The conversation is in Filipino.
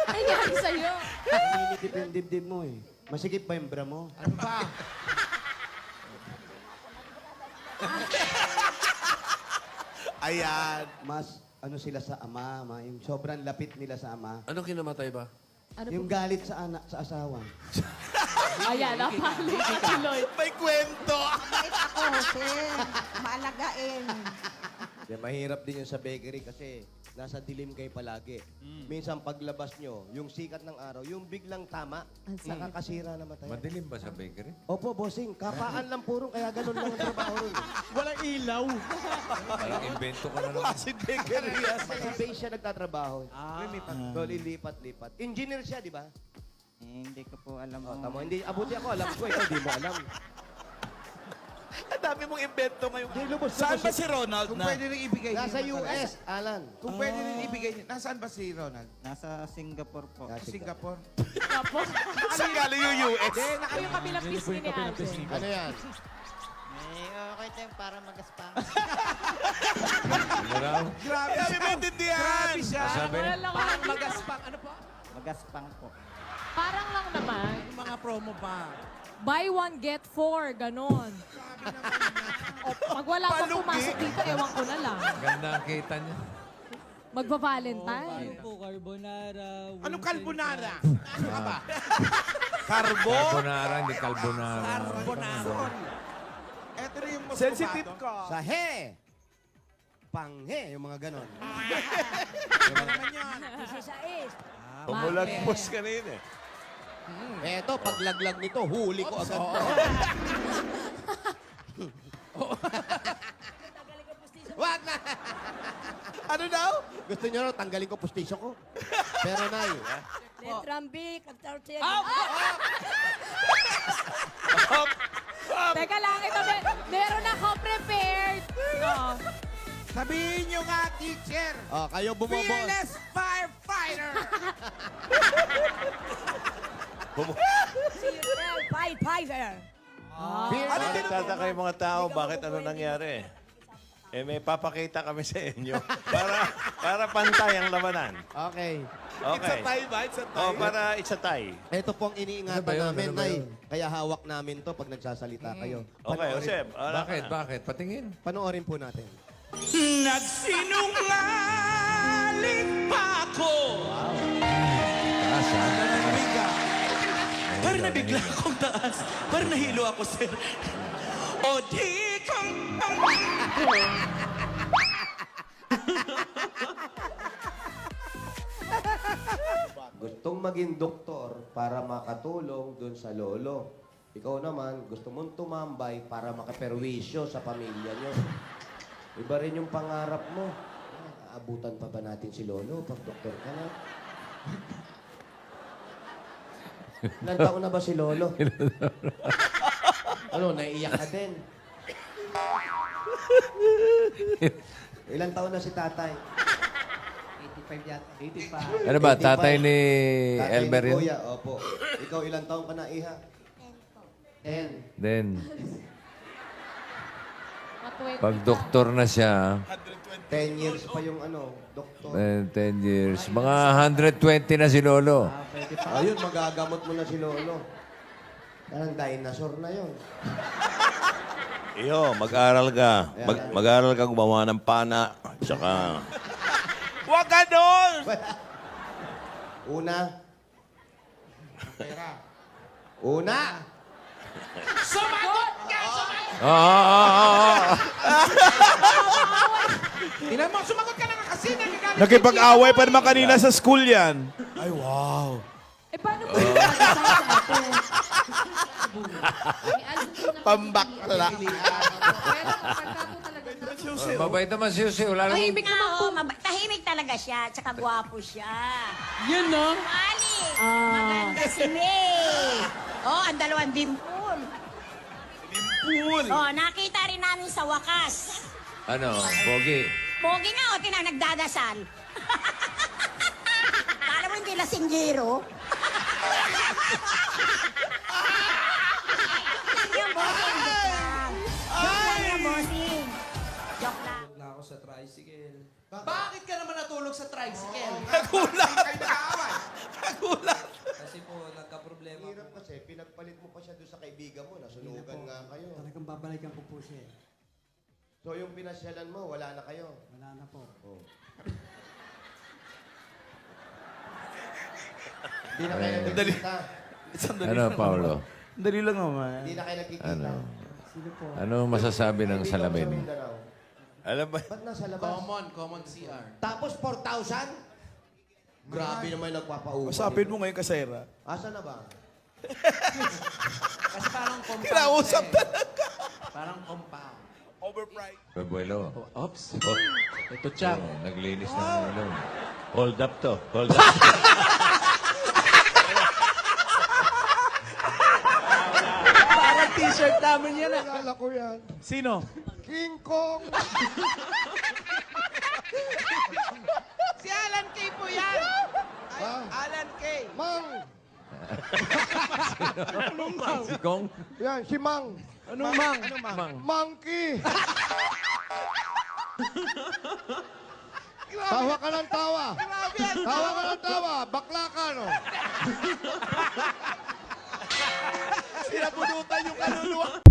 Nangyari sa'yo. Ininitip yung dibdib mo eh. Masikip pa yung bra mo. Ano pa? Ayan. Mas ano sila sa ama, yung sobrang lapit nila sa ama. Anong kinamatay ba? Ano Yung galit sa anak, sa asawa. Ayan, napalik si Lloyd. May kwento. Kahit ako, Jose. Maalagain. Kaya mahirap din yun sa bakery kasi nasa dilim kayo palagi. Minsan paglabas nyo, yung sikat ng araw, yung biglang tama, Ang sakit. nakakasira namatay. Madilim ba sa bakery? Opo, bossing. Kapaan lang puro, kaya ganun lang ang trabaho ron. Walang ilaw. Parang invento ka na naman. Kasi bakery. Sa base siya nagtatrabaho. So, lilipat-lipat. Engineer siya, di ba? Hindi ko po alam. Oh, tamo. Hindi, abuti ako, alam ko. Ikaw, di mo alam. Ang dami mong invento ngayon. Di, lubos, Saan lubos. ba si Ronald Kung na? pwede rin ibigay niyo. Nasa US, Alan. Kung pwede rin ibigay niyo. Nasaan ba si Ronald? Nasa Singapore po. Nasa Singapore? Tapos, Saan galing yung US? yung kabilang pisngi ni Ate. Ano yan? Okay tayo para magaspang. Ano raw? Grabe Dami siya. maintindihan. Grabe siya. Sabi? Wala lang Parang ako. magaspang. Ano po? Magaspang po. Parang lang naman. Yung mga promo pa. Buy one, get four. Ganon. O, pag wala pang pumasok dito, ewan ko na lang. Ganda ang kita niya. Magpa-Valentine. Anong carbonara? Ano ka ba? Carbo. Carbonara, hindi carbonara. Carbonara. Ito rin yung mas Sensitive bubado. ka. Sa he. Panghe, yung mga ganon. Ano naman yan? Pumulagpos ka na yun eh. Eto, paglaglag nito, huli ko agad. Wag na! Ano daw? Gusto nyo raw, tanggalin ko pustisyo ko. Pero nay, Trambik, nagtarot siya. Teka lang, ito, meron ako prepared. Oh. Sabihin nyo nga, teacher. kayo bumobos. Fearless firefighter. See yourself, firefighter. Ano din Nagtataka yung mga tao, bakit ano nangyari? Eh, may papakita kami sa inyo para pantay ang labanan. Okay. It's a Okay. tie ba? It's a tie. Oh, para it's a tie. Ito pong iniingatan Ano ba yun? namin, Ano ba nay. yun? Kaya hawak namin to pag nagsasalita kayo. Okay, Josep. Bakit? Bakit? Patingin. Panoorin po natin. Nagsinungaling pa ako. Taas, ha? Parang nabigla akong taas. Parang nahilo ako, sir. O di kong... Gustong maging doktor para makatulong dun sa lolo. Ikaw naman, gusto mong tumambay para makaperwisyo sa pamilya nyo. Iba rin yung pangarap mo. Aabutan pa ba natin si lolo pag doktor ka na? Ilan taon na ba si lolo? Ano, naiiyak ka din? Ilan taon na si tatay? 85 yata. 85. Ano ba? Tatay ni Tatay Elmer ni yun? Kuya, opo. Ikaw, ilang taon ka na, Iha? 10. Then, Matwente pag ka. doktor na siya, 10 years pa yung ano, doktor. 10 years, mga 120 na si Lolo. Ayun, magagamot mo na si Lolo. Parang dinosaur na yun. Iyo, mag-aral ka. Mag-aral ka gumawa ng pana. Tsaka, Huwag ka doon! Una. Una. Sumagot ka! Tingnan mo, sumagot ka na nga kasi nagagamit. Nakipag-away pa naman kanina sa school yan. Ay, wow. Eh, paano po yung ate? Pambakla. Pero pagka po talaga na... Mabait naman si Jose. Wala naman. Tahimik naman po. Tahimik talaga siya. Tsaka gwapo siya. Yun, no? Ali, maganda si May. Oh, ang dalawang dimpul. Dimpul. Oh, nakita rin namin sa wakas. Ano? Pogi. Pogi nga, o, nagdadasal. Kala mo hindi lasinggero? Joke lang yan, bossing. Joke lang. Joke lang. ako sa tricycle. Bakit ka naman natulog sa tricycle? Nagulat. Kasi po, nagka-problema Hirap po. kasi, pinagpalit mo pa siya doon sa kaibigan mo, nasunugan nga kayo. Talagang babalikan ko po siya. So yung pinasyalan mo, wala na kayo. Wala na po. Oh. Hindi na kayo nagkikita. Ano, Paolo? Dali lang naman. Hindi na kayo nagkikita. Ano? Sino po? Ano masasabi ng Kaibigan mo sa salamin? Mindanao. Alam ba? Ba't nasa labas? Common CR. Tapos 4,000? Grabe naman yung nagpapaupa. Usapin mo ngayon, kasera. Asa na ba? Kasi parang compound. Kinausap talaga. Parang compound. Overpriced. Pabuelo. Oops. Oh, Ito, Chang. naglinis na ng ulo. Hold up to. Hold up. Parang t-shirt namin yan ah. Alala ko yan. Sino? King Kong! Si Alan Kay po yan. Alan Kay. Mang! Si Kong? Yan, si Mang. Anong mang? Anong mang? Monkey! Tawa ka ng tawa. Grabe yan. Tawa ka ng tawa. Bakla ka, no? Sinabunutan yung kaluluwa.